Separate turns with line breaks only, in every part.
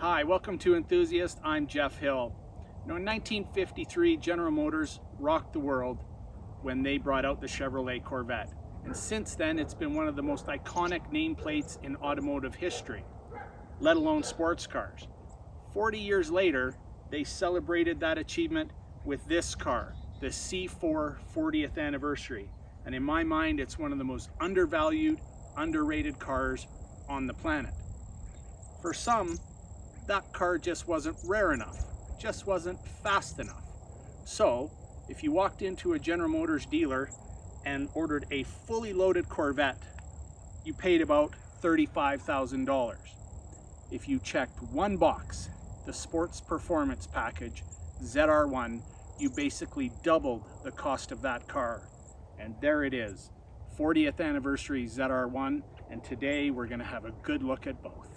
Hi, welcome to Enthusiast. I'm Jeff Hill. In 1953, General Motors rocked the world when they brought out the Chevrolet Corvette. And since then, it's been one of the most iconic nameplates in automotive history, let alone sports cars. 40 years later, they celebrated that achievement with this car, the C4 40th anniversary. And in my mind, it's one of the most undervalued, underrated cars on the planet. For some, that car just wasn't rare enough, just wasn't fast enough. So if you walked into a General Motors dealer and ordered a fully loaded Corvette, you paid about $35,000. If you checked one box, the Sports Performance Package ZR1, you basically doubled the cost of that car. And there it is, 40th anniversary ZR1, and today we're going to have a good look at both.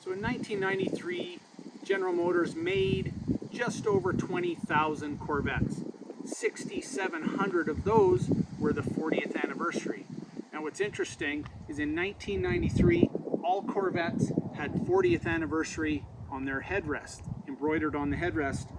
So in 1993, General Motors made just over 20,000 Corvettes. 6,700 of those were the 40th anniversary. Now what's interesting is in 1993, all Corvettes had 40th anniversary on their headrest, embroidered on the headrest,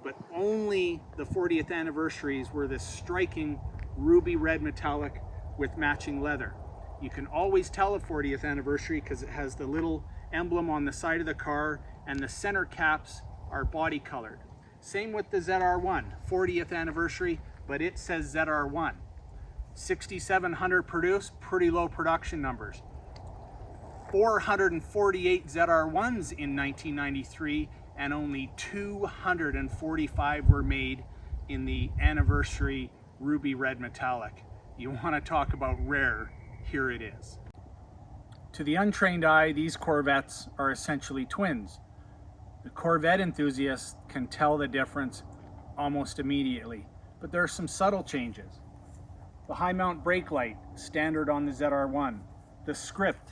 but only the 40th anniversaries were this striking ruby red metallic with matching leather. You can always tell a 40th anniversary because it has the little emblem on the side of the car, and the center caps are body colored. Same with the ZR1, 40th anniversary, but it says ZR1. 6,700 produced, pretty low production numbers. 448 ZR1s in 1993, and only 245 were made in the anniversary ruby red metallic. You want to talk about rare, here it is. To the untrained eye, these Corvettes are essentially twins. The Corvette enthusiast can tell the difference almost immediately, but there are some subtle changes. The high mount brake light, standard on the ZR1. The script,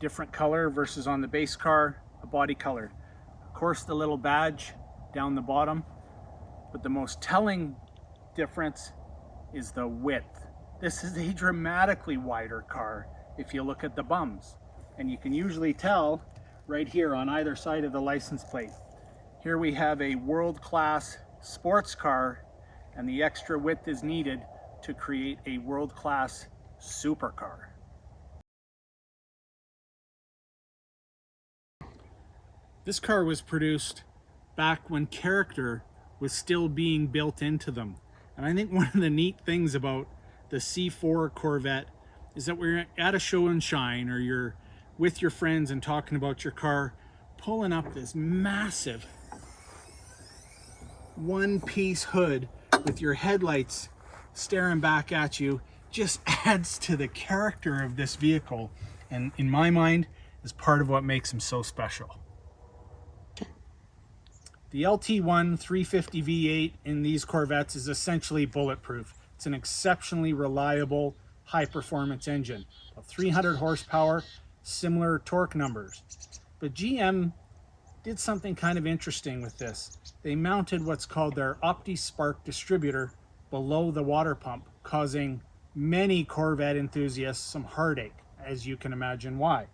different color versus on the base car, a body colored. Of course, the little badge down the bottom, but the most telling difference is the width. This is a dramatically wider car if you look at the bums, and you can usually tell right here on either side of the license plate. Here we have a world-class sports car, and the extra width is needed to create a world-class supercar. This car was produced back when character was still being built into them, and I think one of the neat things about the C4 Corvette is that we're at a show and shine, or you're with your friends and talking about your car, pulling up this massive one-piece hood with your headlights staring back at you just adds to the character of this vehicle, and in my mind is part of what makes them so special. The LT1 350 V8 in these Corvettes is essentially bulletproof. It's an exceptionally reliable high-performance engine of 300 horsepower, similar torque numbers. But GM did something kind of interesting with this. They mounted what's called their OptiSpark distributor below the water pump, causing many Corvette enthusiasts some heartache, as you can imagine why.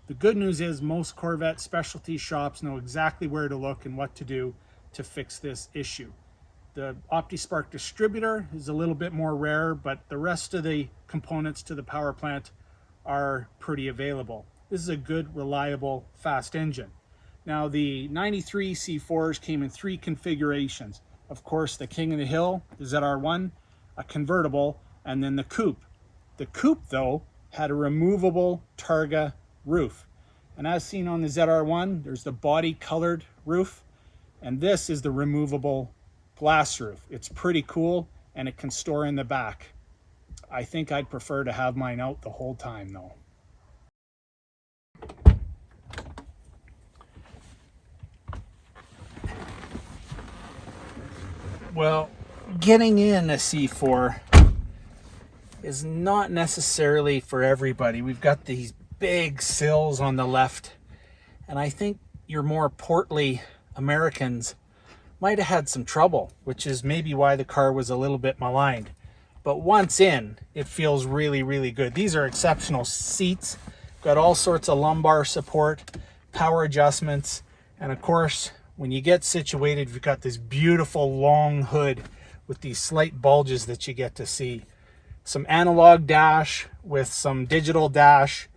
The good news is most Corvette specialty shops know exactly where to look and what to do to fix this issue. The OptiSpark distributor is a little bit more rare, but the rest of the components to the power plant are pretty available. This is a good, reliable, fast engine. Now, the 93 C4s came in 3 configurations. Of course, the King of the Hill, the ZR1, a convertible, and then the coupe. The coupe, though, had a removable Targa roof. And as seen on the ZR1, there's the body-colored roof, and this is the removable glass roof. It's pretty cool, and it can store in the back. I think I'd prefer to have mine out the whole time though. Well, getting in a C4 is not necessarily for everybody. We've got these big sills on the left, and I think your more portly Americans might have had some trouble, which is maybe why the car was a little bit maligned. But once in, it feels really, really good. These are exceptional seats. Got all sorts of lumbar support, power adjustments, and of course, when you get situated, you've got this beautiful long hood with these slight bulges that you get to see. Some analog dash with some digital dash.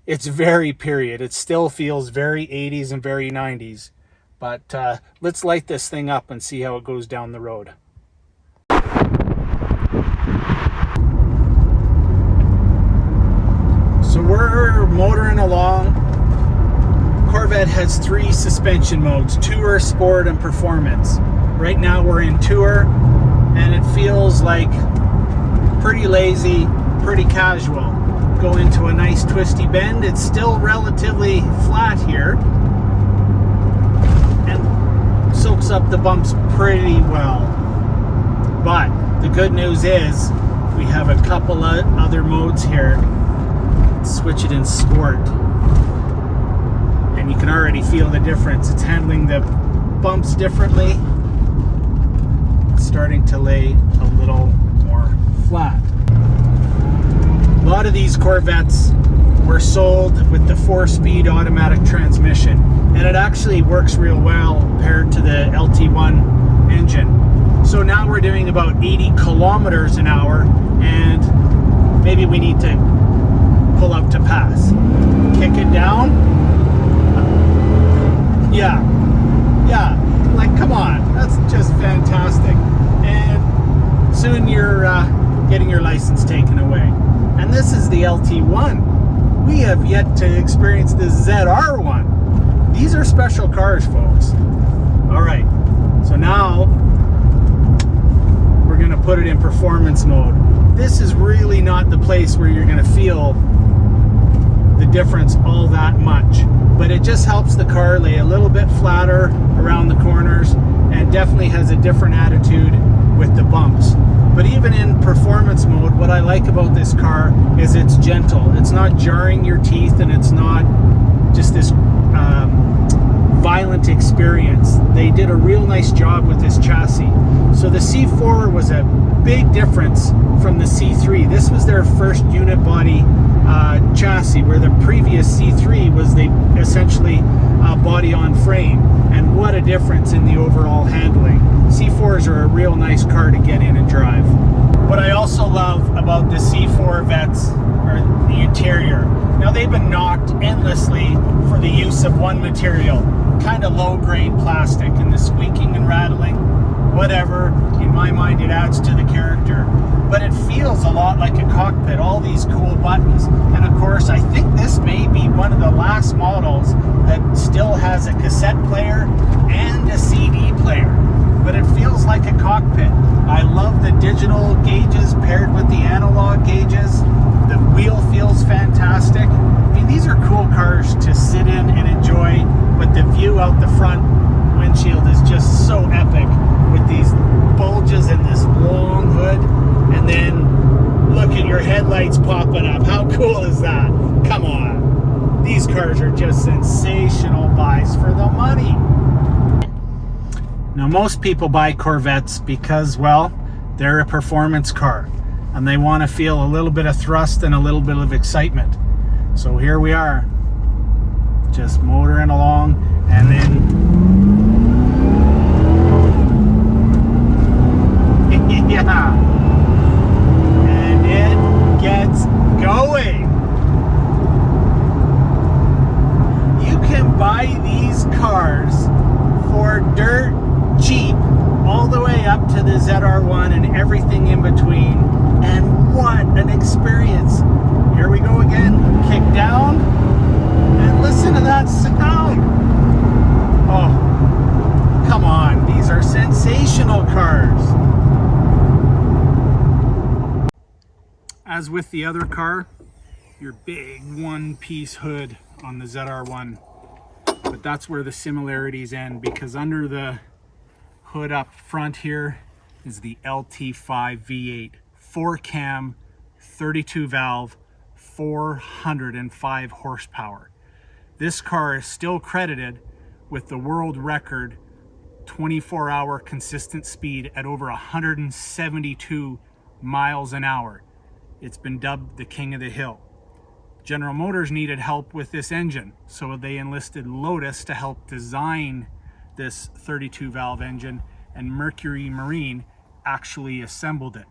It's very period. It still feels very 80s and very 90s. But let's light this thing up and see how it goes down the road. So we're motoring along. Corvette has 3 suspension modes: Tour, Sport, and Performance. Right now we're in Tour, and it feels like pretty lazy, pretty casual. Go into a nice twisty bend. It's still relatively flat here and soaks up the bumps pretty well. But the good news is we have a couple of other modes here. Switch it in Sport, and you can already feel the difference. It's handling the bumps differently. It's starting to lay a little more flat. A lot of these Corvettes were sold with the 4-speed automatic transmission, and it actually works real well paired to the LT1 engine. So now we're doing about 80 kilometers an hour, and maybe we need to pull up to pass. Kick it down. Yeah, like come on, that's just fantastic. And soon you're getting your license taken away. And this is the LT1. We have yet to experience the ZR1. These are special cars, folks. All right, so now we're gonna put it in performance mode. This is really not the place where you're gonna feel the difference all that much, but it just helps the car lay a little bit flatter around the corners and definitely has a different attitude with the bumps. But even in performance mode, what I like about this car is it's gentle. It's not jarring your teeth, and it's not just this violent experience. They did a real nice job with this chassis. So the C4 was a big difference from the C3. This was their first unit body chassis, where the previous C3 was essentially body on frame. And what a difference in the overall handling. C4s are a real nice car to get in and drive. What I also love about the C4 Vettes are the interior. Now, they've been knocked endlessly for the use of one material, kind of low grade plastic, and the squeaking and rattling, whatever, in my mind it adds to the character. But it feels a lot like a cockpit, all these cool buttons. And of course, I think this may be one of the last models that still has a cassette player and a CD player. But it feels like a cockpit. I love the digital gauges paired with the analog gauges. The wheel feels fantastic. I mean, these are cool cars to sit in and enjoy, but the view out the front windshield is just so epic with these bulges and this long hood. And then look at your headlights popping up. How cool is that? Come on. These cars are just sensational buys for the money. Now, most people buy Corvettes because, well, they're a performance car and they want to feel a little bit of thrust and a little bit of excitement. So here we are, just motoring along, and then yeah, and it gets going. You can buy these cars for dirt cheap, all the way up to the ZR1 and everything in between. And what an experience. Here we go again. Kick down and listen to that sound. Oh, come on. These are sensational cars. As with the other car, your big one-piece hood on the ZR1. But that's where the similarities end, because under the hood up front here is the LT5 V8, 4-cam, 32 valve, 405 horsepower. This car is still credited with the world record 24-hour consistent speed at over 172 miles an hour. It's been dubbed the King of the Hill. General Motors needed help with this engine, so they enlisted Lotus to help design this 32 valve engine, and Mercury Marine actually assembled it.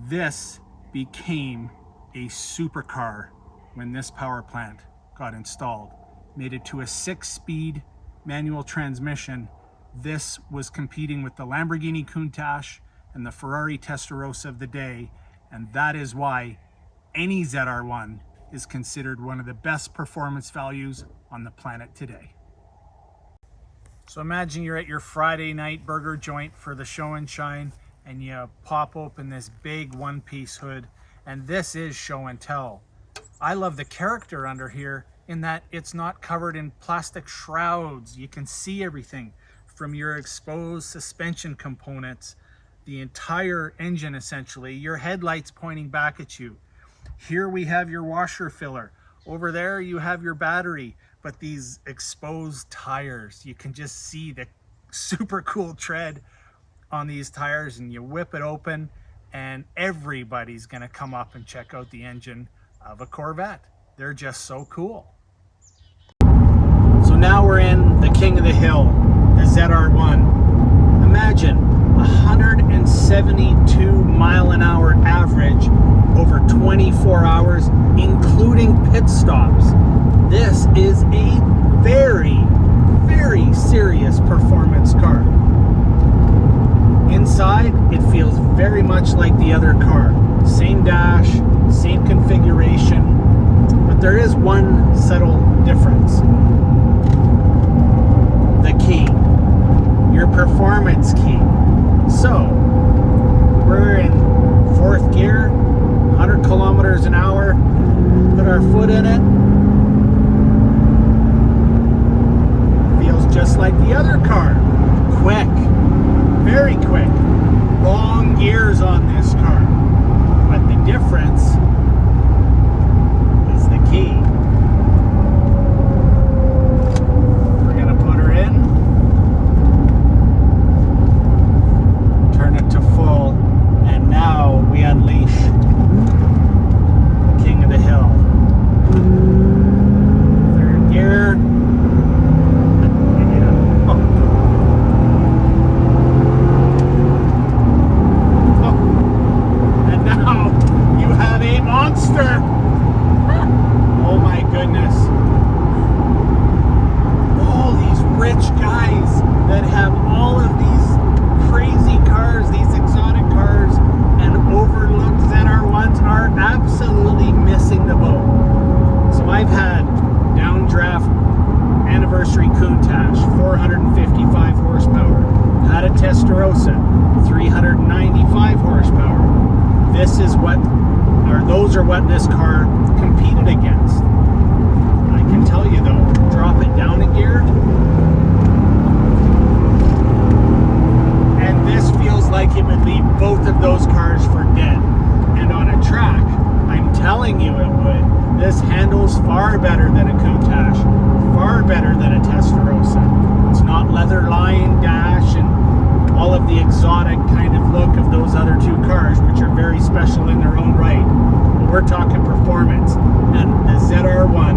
This became a supercar when this power plant got installed. Made it to a 6-speed manual transmission. This was competing with the Lamborghini Countach and the Ferrari Testarossa of the day, and that is why any ZR1 is considered one of the best performance values on the planet today. So imagine you're at your Friday night burger joint for the show and shine, and you pop open this big one-piece hood, and this is show and tell. I love the character under here in that it's not covered in plastic shrouds. You can see everything from your exposed suspension components, the entire engine essentially, your headlights pointing back at you. Here we have your washer filler. Over there you have your battery, but these exposed tires, you can just see the super cool tread on these tires, and you whip it open and everybody's gonna come up and check out the engine of a Corvette. They're just so cool. So now we're in the king of the hill, the ZR1. Imagine 172 mile an hour average over 24 hours, including pit stops. This is a very, very serious performance car. Inside, it feels very much like the other car. Same dash, same configuration, but there is one subtle difference. The key, your performance key. So, we're in 4th gear, 100 kilometers an hour, put our foot in it. Feels just like the other car. Quick, very quick. Long gears on this car. But the difference is the key. We're gonna put her in, turn it to full, and now we unleash the king of the hill. 3rd gear. Oh my goodness. All these rich guys that have all of these crazy cars, these exotic cars, and overlooked ZR1s are absolutely missing the boat. So I've had downdraft Anniversary Countach, 455 horsepower. Had a Testarossa, 395 horsepower. This is what, or those are what this car competed against. I can tell you though, drop it down a gear, and this feels like it would leave both of those cars for dead. And on a track, I'm telling you it would. This handles far better than a Countach, far better than a Testarossa. It's not leather lined dash and all of the exotic kind of look of those other two cars, which are very special in their own right. But we're talking performance, and the ZR1,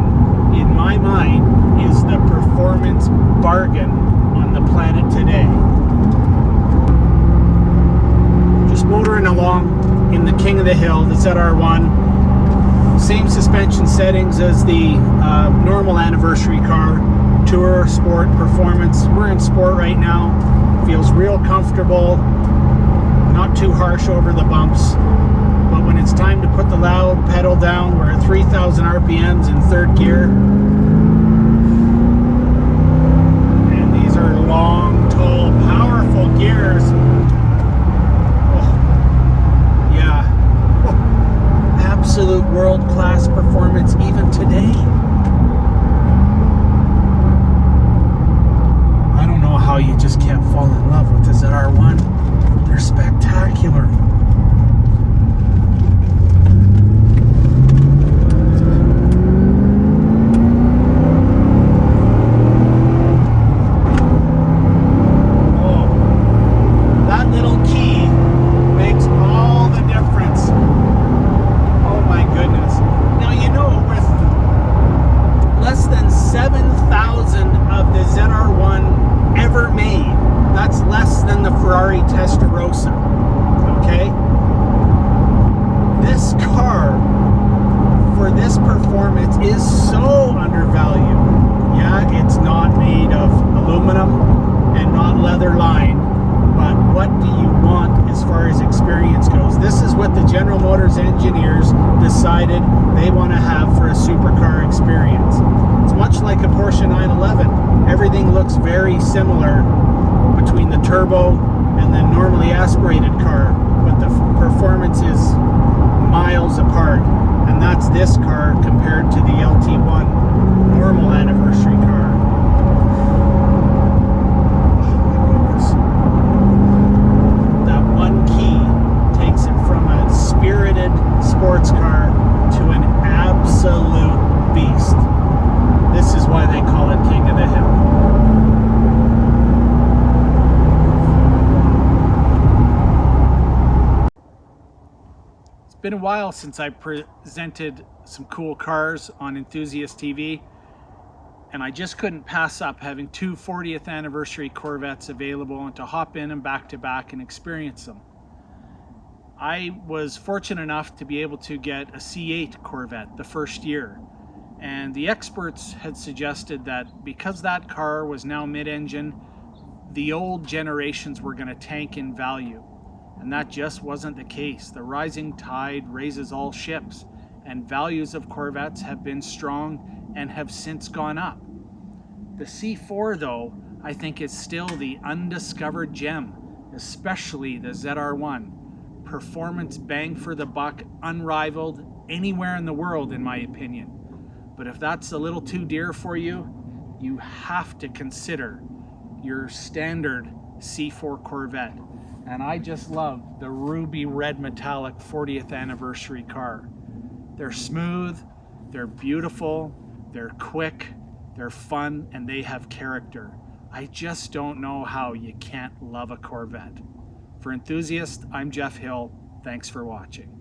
in my mind, is the performance bargain on the planet today. Just motoring along in the king of the hill, the ZR1. Same suspension settings as the normal Anniversary car. Tour, sport, performance. We're in sport right now. Feels real comfortable, not too harsh over the bumps. But when it's time to put the loud pedal down, we're at 3,000 RPMs in 3rd gear. And these are long, tall, powerful gears. Oh, yeah. Oh, absolute world-class performance even today. How you just can't fall in love with the ZR1. They're spectacular. 7,000 of the ZR1 ever made. That's less than the Ferrari Testarossa, okay? This car, for this performance, is so undervalued. Yeah, it's not made of aluminum and not leather lined, but what do you want as far as experience goes? This is what the General Motors engineers decided they want to have for a supercar experience. It's much like a Porsche 911. Everything looks very similar between the turbo and the normally aspirated car, but the performance is miles apart, and that's this car compared to the LT1 normal anniversary car. That one key takes it from a spirited sports car to an absolute beast. This is why they call it King of the Hill. It's been a while since I presented some cool cars on Enthusiast TV, and I just couldn't pass up having two 40th anniversary Corvettes available and to hop in and back to back and experience them. I was fortunate enough to be able to get a C8 Corvette the first year, and the experts had suggested that because that car was now mid-engine, the old generations were going to tank in value. And that just wasn't the case. The rising tide raises all ships, and values of Corvettes have been strong and have since gone up. The C4, though, I think is still the undiscovered gem, especially the ZR1. Performance bang for the buck, unrivaled anywhere in the world, in my opinion. But if that's a little too dear for you, you have to consider your standard C4 Corvette. And I just love the ruby red metallic 40th anniversary car. They're smooth, they're beautiful, they're quick, they're fun, and they have character. I just don't know how you can't love a Corvette. For Enthusiast, I'm Jeff Hill. Thanks for watching.